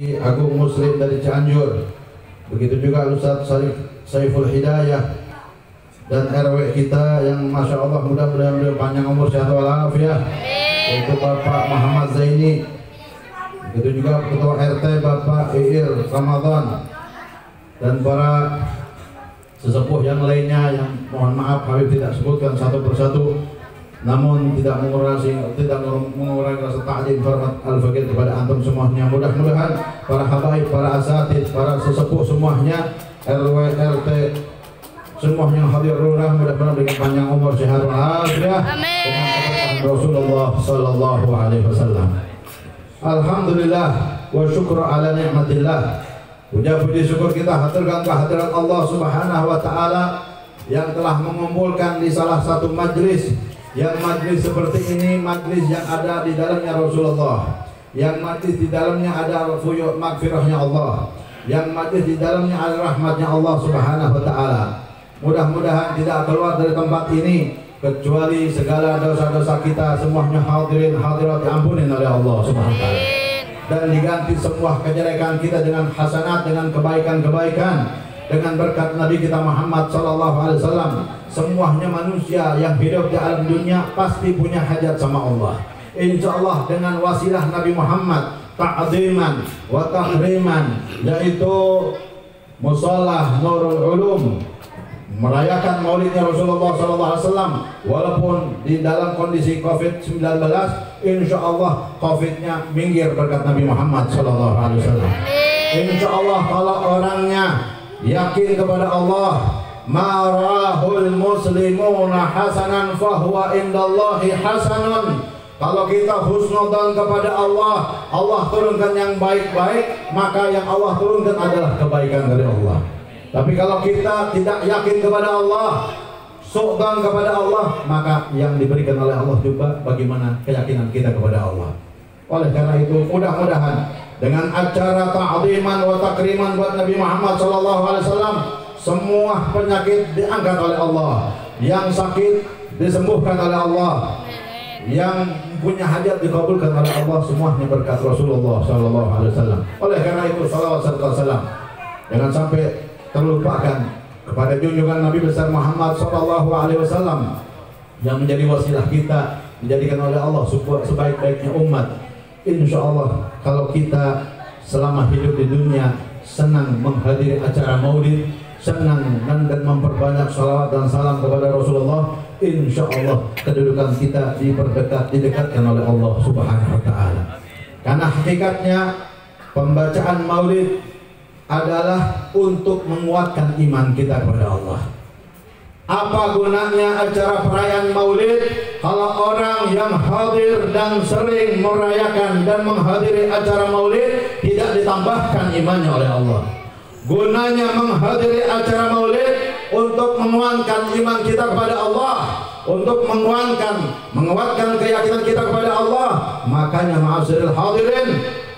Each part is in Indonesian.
Agung Muslim dari Cianjur, begitu juga Ustaz Saiful Hidayah dan RW kita yang Masya Allah mudah-mudahan beliau panjang umur sehat walafiat, yaitu Bapak Muhammad Zaini, begitu juga Ketua RT Bapak Ir Ramadan dan para sesepuh yang lainnya yang mohon maaf Habib tidak sebutkan satu persatu, namun tidak mengurangi rasa ta'zim hormat al-fakir kepada antum semuanya. Mudah-mudahan para habaib, para asatid, para sesepuh semuanya, RW, RT semuanya hadir lurah, mudah-mudahan dengan panjang umur sehat walafiat dengan Rasulullah sallallahu alaihi wasallam. Alhamdulillah wa syukru ala ni'matillah. Puja-puji syukur kita haturkan kehadiran Allah Subhanahu wa taala yang telah mengumpulkan di salah satu majlis, yang majlis seperti ini, majlis yang ada di dalamnya Rasulullah, yang majlis di dalamnya ada magfirahnya Allah, yang majlis di dalamnya ada rahmatnya Allah Subhanahu wa taala. Mudah-mudahan tidak keluar dari tempat ini kecuali segala dosa-dosa kita semuanya hadirin hadirat diampuni oleh Allah Subhanahu wa taala, dan diganti semua kejelekan kita dengan hasanat, dengan kebaikan-kebaikan, dengan berkat Nabi kita Muhammad sallallahu alaihi wasallam. Semuanya manusia yang hidup di alam dunia pasti punya hajat sama Allah. Insyaallah dengan wasilah Nabi Muhammad ta'ziman wa tahriman, yaitu Mushallah Nurul Ulum, merayakan maulidnya Rasulullah sallallahu alaihi wasallam walaupun di dalam kondisi Covid-19, insyaallah Covid-nya minggir berkat Nabi Muhammad sallallahu alaihi wasallam. Insyaallah kalau orangnya yakin kepada Allah, marahul muslimuna hasanan fahuwa indallahi hasanun. Kalau kita husnudzan kepada Allah, Allah turunkan yang baik-baik, maka yang Allah turunkan adalah kebaikan dari Allah. Tapi kalau kita tidak yakin kepada Allah, su'dzan kepada Allah, maka yang diberikan oleh Allah juga bagaimana keyakinan kita kepada Allah. Oleh karena itu mudah-mudahan dengan acara ta'ziman wa takriman buat Nabi Muhammad sallallahu alaihi wasallam, semua penyakit diangkat oleh Allah, yang sakit disembuhkan oleh Allah, yang punya hajat dikabulkan oleh Allah, semuanya berkat Rasulullah sallallahu alaihi wasallam. Oleh karena itu salawat serta salam jangan sampai terlupakan kepada junjungan Nabi besar Muhammad sallallahu alaihi wasallam yang menjadi wasilah kita, dijadikan oleh Allah sebaik-baiknya umat. Insya Allah kalau kita selama hidup di dunia senang menghadiri acara maulid, senang dan memperbanyak salawat dan salam kepada Rasulullah, insya Allah kedudukan kita didekatkan oleh Allah Subhanahu wa taala. Karena hakikatnya pembacaan maulid adalah untuk menguatkan iman kita kepada Allah. Apa gunanya acara perayaan maulid kalau orang yang hadir dan sering merayakan dan menghadiri acara maulid tidak ditambahkan imannya oleh Allah? Gunanya menghadiri acara maulid untuk menguatkan iman kita kepada Allah, untuk menguatkan keyakinan kita kepada Allah. Makanya ma'asyiral hadirin,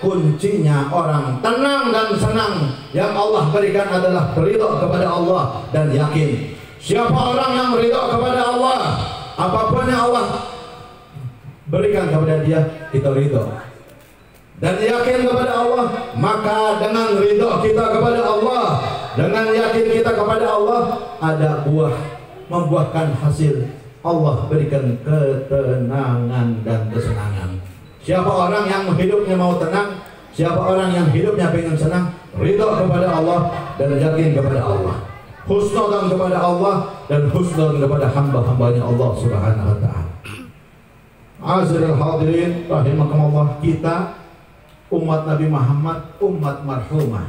kuncinya orang tenang dan senang yang Allah berikan adalah ridha kepada Allah dan yakin. Siapa orang yang ridha kepada Allah, apapun yang Allah berikan kepada dia, kita ridha dan yakin kepada Allah, maka dengan ridha kita kepada Allah, dengan yakin kita kepada Allah, ada buah, membuahkan hasil. Allah berikan ketenangan dan kesenangan. Siapa orang yang hidupnya mau tenang, siapa orang yang hidupnya pengen senang, ridha kepada Allah dan yakin kepada Allah, husnudzan kepada Allah dan husnudzan kepada hamba-hambanya Allah Subhanahu wa taala. Azrul hadirin rahimakumullah, kita umat Nabi Muhammad, umat marhumah,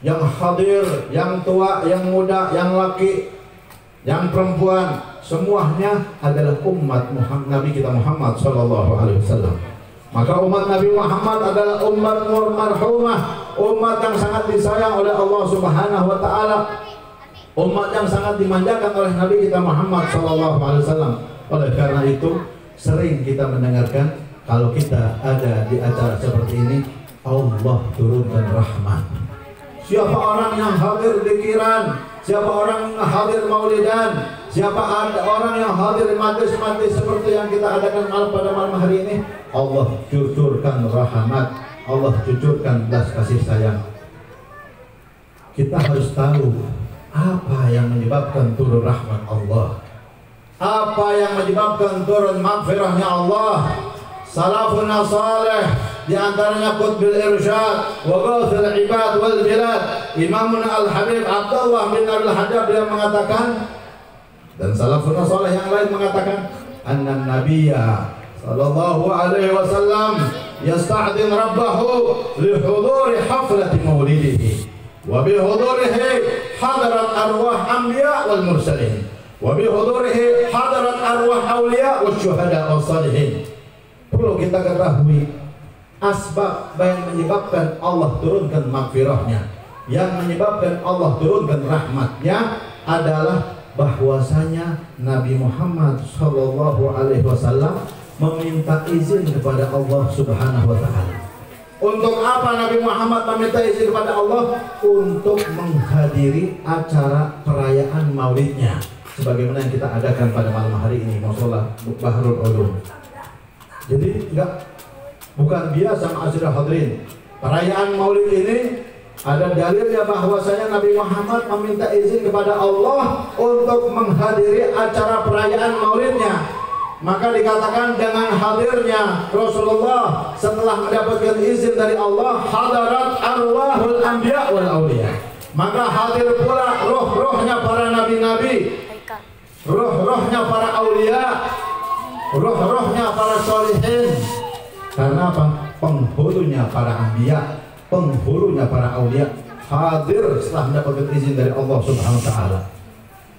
yang hadir, yang tua, yang muda, yang laki, yang perempuan, semuanya adalah umat Nabi kita Muhammad sallallahu alaihi wasallam. Maka umat Nabi Muhammad adalah umat marhumah, umat yang sangat disayang oleh Allah Subhanahu wa taala, umat yang sangat dimanjakan oleh Nabi kita Muhammad sallallahu alaihi wasallam. Oleh karena itu sering kita mendengarkan kalau kita ada di acara seperti ini, Allah turunkan rahmat. Siapa orang yang hadir zikiran, siapa orang yang hadir maulidan, siapa ada orang yang hadir majlis-majlis seperti yang kita adakan pada malam hari ini, Allah curcurkan rahmat, Allah cucurkan belas kasih sayang. Kita harus tahu apa yang menyebabkan turun rahmat Allah, apa yang menyebabkan turun maghfirahnya Allah. Salafun salih di antaranya Qutbil Irsyad wa Ghawthul Ibad wal Bilad, Imamuna Al-Habib Abdullah bin Abdul Hajjab, dia mengatakan, dan salafun salih yang lain mengatakan, anna nabiyya sallallahu alaihi wasallam yasta'din rabbahu li huduri haflati maulidihi wa bi hudurihi hadarat arwah anbiya wal mursalin wa bi hudurihi hadarat arwah awliya was syuhada was salihin. Perlu kita ketahui asbab yang menyebabkan Allah turunkan maghfirahnya, yang menyebabkan Allah turunkan rahmatnya adalah bahwasanya Nabi Muhammad sallallahu alaihi wasallam meminta izin kepada Allah Subhanahu wa taala. Untuk apa Nabi Muhammad meminta izin kepada Allah? Untuk menghadiri acara perayaan Maulidnya, sebagaimana yang kita adakan pada malam hari ini, Mushola Bahrul Ulum. Jadi bukan biasa ma'asyiral hadirin. Perayaan Maulid ini ada dalilnya bahwasanya Nabi Muhammad meminta izin kepada Allah untuk menghadiri acara perayaan Maulidnya. Maka dikatakan dengan hadirnya Rasulullah setelah mendapatkan izin dari Allah, hadarat arwahul anbiya wal auliya. Maka hadir pula roh-rohnya para nabi-nabi, roh-rohnya para aulia, roh-rohnya para sholihin. Karena apa? Penghulunya para anbiya, penghulunya para aulia hadir setelah mendapatkan izin dari Allah Subhanahu wa taala.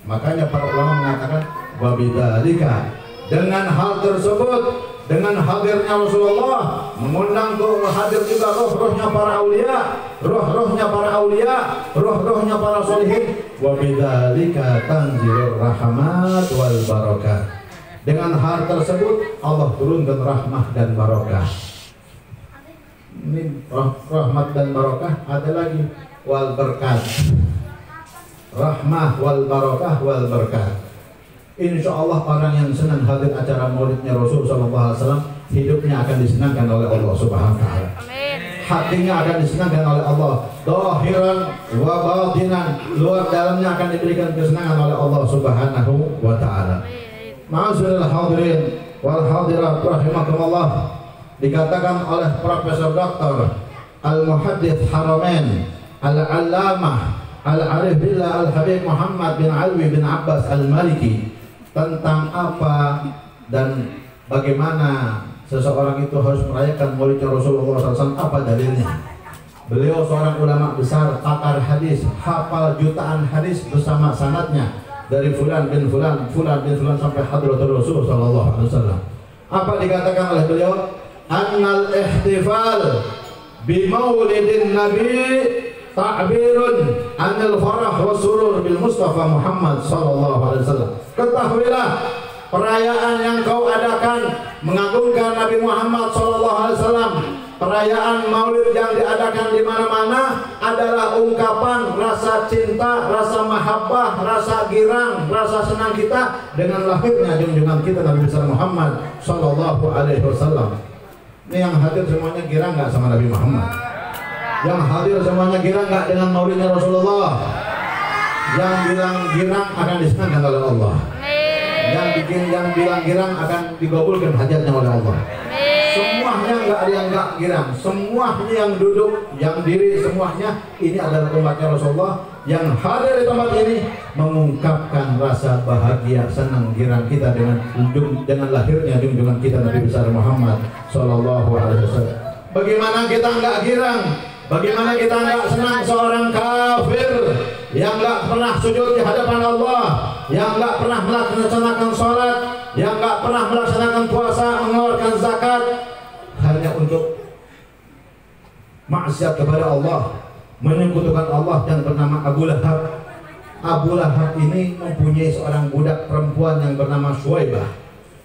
Makanya para ulama mengatakan wa bidzalika, dengan hal tersebut, dengan hadirnya Rasulullah mengundang untuk hadir juga roh-rohnya para aulia, roh-rohnya para aulia, roh-rohnya para sholihin. Wa bidzalika tanzilur rahmat wal barakah. Dengan hal tersebut Allah turunkan rahmah dan barakah. Ini rahmat dan barakah, ada lagi wal berkat. Rahmah wal barakah wal berkat. Insya Allah orang yang senang hadir acara maulidnya Rasul SAW, hidupnya akan disenangkan oleh Allah Subhanahu wa taala. Hatinya akan disenangkan oleh Allah. Zahiran wa batinan, luar dalamnya akan diberikan kesenangan oleh Allah Subhanahu wa taala. Ma'asyiral hadirin wal hadirat rahimakumullah, dikatakan oleh Profesor Dr. Al-Muhaddits Haramain Al-Allamah Al-Arif Billah Al-Habib Muhammad bin Alwi bin Abbas Al-Maliki tentang apa dan bagaimana seseorang itu harus merayakan maulidnya Rasulullah SAW. Apa dalilnya? Beliau seorang ulama besar, pakar hadis, hafal jutaan hadis bersama sanadnya dari fulan bin fulan, fulan bin fulan sampai hadratul Rasul sallallahu alaihi wasallam. Apa dikatakan oleh beliau? Annal ihtifal bi maulidin nabi ta'birun anil farah wa surur bil Mustafa Muhammad sallallahu alaihi wasallam. Ketahuilah, perayaan yang kau adakan mengagungkan Nabi Muhammad sallallahu alaihi wasallam, perayaan maulid yang diadakan di mana-mana adalah ungkapan rasa cinta, rasa mahabbah, rasa girang, rasa senang kita dengan lahirnya junjungan kita Nabi besar Muhammad sallallahu alaihi wasallam. Ini yang hadir semuanya girang nggak sama Nabi Muhammad? Yang hadir semuanya girang nggak dengan maulidnya Rasulullah? Yang bilang girang akan disenangkan oleh Allah. Yang bilang girang akan dikabulkan hajatnya oleh Allah. Semuanya nggak ada yang nggak girang, semuanya yang duduk, yang diri, semuanya ini adalah umatnya Rasulullah yang hadir di tempat ini mengungkapkan rasa bahagia, senang, girang kita dengan lahirnya junjungan kita Nabi besar Muhammad Sallallahu Alaihi Wasallam. Bagaimana kita nggak girang? Bagaimana kita nggak senang seorang kafir yang nggak pernah sujud di hadapan Allah, yang nggak pernah melaksanakan sholat, yang nggak pernah melaksanakan puasa, mengeluarkan zakat, hanya untuk maksiat kepada Allah, menyekutukan Allah, yang bernama Abu Lahab. Abu Lahab ini mempunyai seorang budak perempuan yang bernama Suwaibah.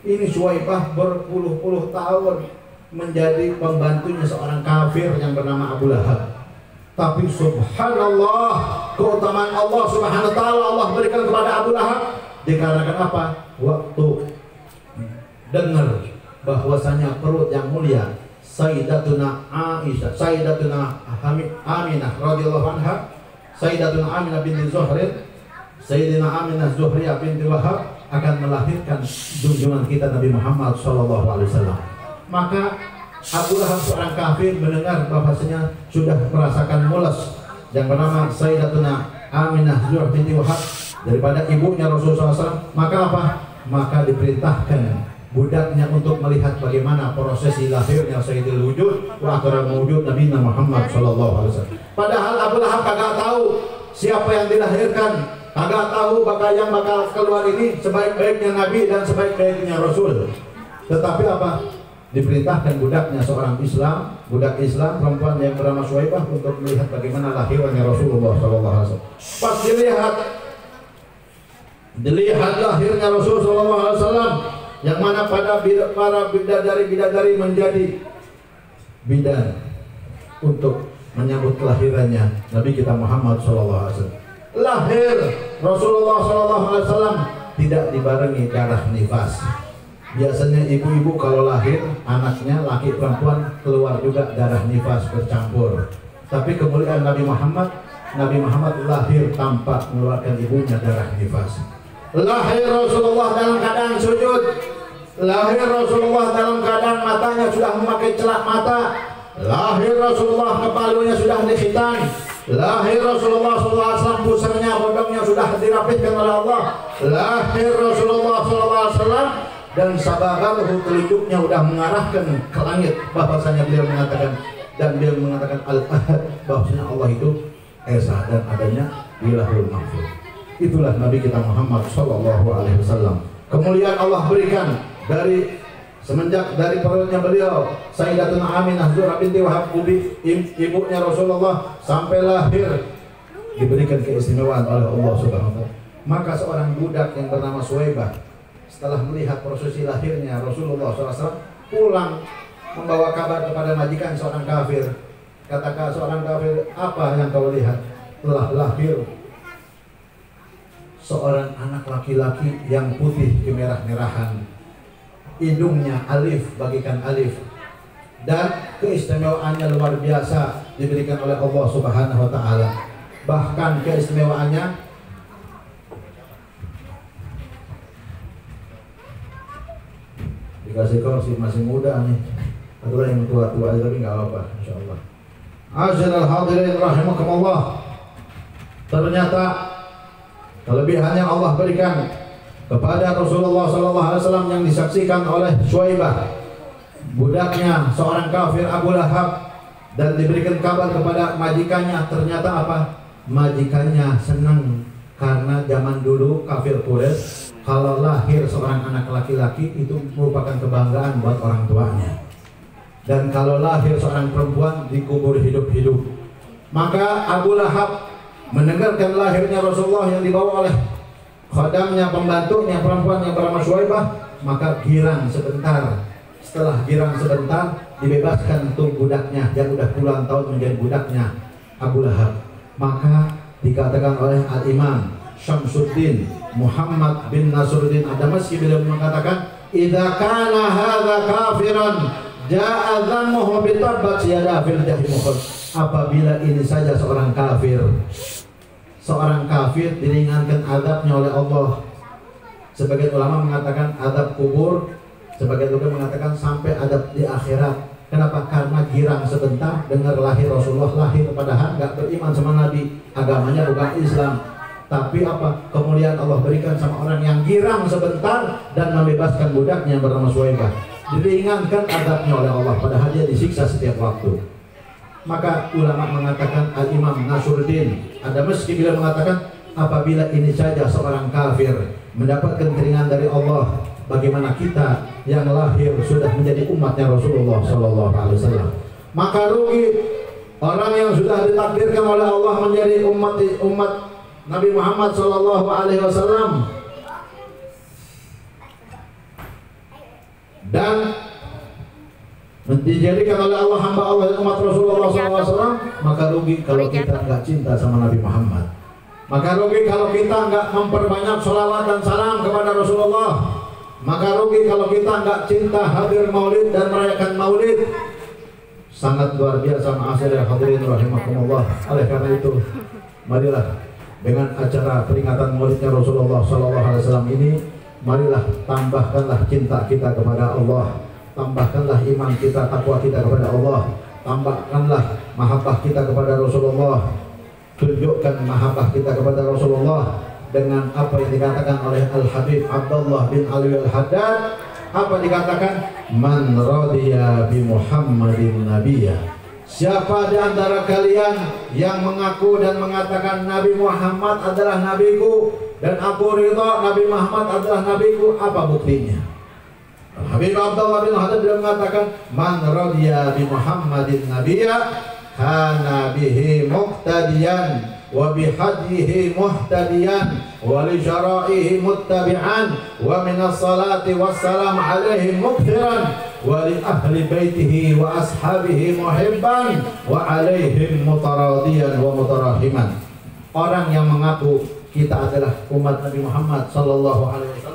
Ini Suwaibah berpuluh-puluh tahun menjadi pembantunya seorang kafir yang bernama Abu Lahab. Tapi subhanallah, keutamaan Allah Subhanahu wa taala Allah berikan kepada Abu Lahab dikarenakan apa? Waktu dengar bahwasanya perut yang mulia Sayyidatuna Aisyah, Sayyidatuna Aminah radhiyallahu anha, Sayyidatuna Aminah binti Zuhrin, Sayyidina Aminah Zuhriyah binti Wahab akan melahirkan junjungan kita Nabi Muhammad SAW. Maka Abu Lahab seorang kafir mendengar bahwasanya sudah merasakan mulas yang bernama Sayyidatuna Aminah Zuhriyah binti Wahab daripada ibunya Rasulullah SAW. Maka apa? Maka diperintahkan budaknya untuk melihat bagaimana prosesi lahirnya Sayyidul Wujud wa akramul wujud Nabi Muhammad SAW. Padahal Abu Lahab kagak tahu siapa yang dilahirkan, kagak tahu yang bakal keluar ini sebaik-baiknya Nabi dan sebaik-baiknya Rasul. Tetapi apa? Diperintahkan budaknya seorang Islam, budak Islam perempuan yang bernama Suwaibah untuk melihat bagaimana lahirnya Rasulullah SAW. Pas dilihat lahirnya Rasulullah SAW, yang mana pada para bidadari menjadi bidan untuk menyambut kelahirannya Nabi kita Muhammad SAW. Lahir Rasulullah SAW tidak dibarengi darah nifas. Biasanya ibu-ibu kalau lahir anaknya laki perempuan keluar juga darah nifas bercampur. Tapi kemuliaan Nabi Muhammad lahir tanpa mengeluarkan ibunya darah nifas. Lahir Rasulullah dalam keadaan sujud. Lahir Rasulullah dalam keadaan matanya sudah memakai celak mata. Lahir Rasulullah kepalanya sudah dikhitan. Lahir Rasulullah SAW pusarnya, bodongnya sudah dirapihkan oleh Allah. Lahir Rasulullah SAW dan sababahu telunjuknya sudah mengarahkan ke langit. Bahwasanya beliau mengatakan Al-Ahad, bahwasanya Allah itu esa dan adanya di Lauhul Mahfuz. Itulah Nabi kita Muhammad SAW. Kemuliaan Allah berikan semenjak dari perutnya beliau Sayyidatuna Aminah Zuhriyah binti Wahab, ibunya Rasulullah, sampai lahir diberikan keistimewaan oleh Allah Subhanahu wa taala. Maka seorang budak yang bernama Suwaibah setelah melihat prosesi lahirnya Rasulullah SAW pulang membawa kabar kepada majikan seorang kafir. Katakan seorang kafir, apa yang kau lihat? Telah lahir seorang anak laki-laki yang putih kemerah-merahan, hidungnya alif bagikan alif, dan keistimewaannya luar biasa diberikan oleh Allah Subhanahu wa taala. Bahkan keistimewaannya dikasih kursi masih muda nih, atau yang tua-tua tapi nggak apa-apa, insyaallah. Azanal hadirin rahimakumullah. Ternyata kelebihan yang Allah berikan kepada Rasulullah SAW yang disaksikan oleh Suwaibah, budaknya seorang kafir Abu Lahab, dan diberikan kabar kepada majikannya. Ternyata apa? Majikannya senang karena zaman dulu kafir Quraisy kalau lahir seorang anak laki-laki itu merupakan kebanggaan buat orang tuanya, dan kalau lahir seorang perempuan dikubur hidup-hidup. Maka Abu Lahab mendengarkan lahirnya Rasulullah yang dibawa oleh khadamnya, pembantunya perempuan yang bernama Suwaibah, maka girang sebentar. Setelah girang sebentar, dibebaskan tuh budaknya yang udah puluhan tahun menjadi budaknya Abu Lahab. Maka dikatakan oleh Al-Imam Syamsuddin Muhammad bin Nasruddin Ad-Damaski, beliau mengatakan, "Idza kana hadza kafiran ja'a dhammuhu bi tabbat yada fil jahim." Apabila ini saja seorang kafir diringankan azabnya oleh Allah. Sebagian ulama mengatakan azab kubur, sebagian juga mengatakan sampai azab di akhirat. Kenapa? Karena girang sebentar dengar lahir Rasulullah, lahir padahal nggak beriman sama Nabi, agamanya bukan Islam. Tapi apa? Kemuliaan Allah berikan sama orang yang girang sebentar dan membebaskan budaknya bernama Suwaibah. Diringankan azabnya oleh Allah, padahal dia disiksa setiap waktu. Maka ulama mengatakan, Al-Imam Nasruddin Ad-Damaski bila mengatakan, apabila ini saja seorang kafir mendapatkan keringan dari Allah, bagaimana kita yang lahir sudah menjadi umatnya Rasulullah SAW. Maka rugi orang yang sudah ditakdirkan oleh Allah menjadi umat Nabi Muhammad SAW dan dijadikan oleh Allah hamba Allah dan umat Rasulullah SAW. Maka rugi kalau kita nggak cinta sama Nabi Muhammad. Maka rugi kalau kita nggak memperbanyak sholawat dan salam kepada Rasulullah. Maka rugi kalau kita nggak cinta hadir maulid dan merayakan maulid. sangat luar biasa. Ma'asyiral hadirin rahimakumullah. Oleh karena itu, marilah dengan acara peringatan Maulidnya Rasulullah SAW ini, marilah tambahkanlah cinta kita kepada Allah, tambahkanlah iman kita, takwa kita kepada Allah, tambahkanlah mahabbah kita kepada Rasulullah, tunjukkan mahabbah kita kepada Rasulullah dengan apa yang dikatakan oleh Al-Habib Abdullah bin Ali Al-Haddad. Apa dikatakan? Man radiya bi Muhammadin nabiyya. Siapa di antara kalian yang mengaku dan mengatakan Nabi Muhammad adalah nabiku dan aku ridha Nabi Muhammad adalah nabiku, apa buktinya? Habib Abdullah bin Haddad mengatakan man radiya bi Muhammadin nabiyya kana bihi muqtadiyan wa bihadihi muhtadiyan wa li syara'ihi muttabi'an wa minas salati wassalam alaihi mukthiran wa li ahli baitihi wa ashabihi muhibban wa alaihim mutaradiyan wa mutarahiman. Orang yang mengaku kita adalah umat Nabi Muhammad sallallahu alaihi wasallam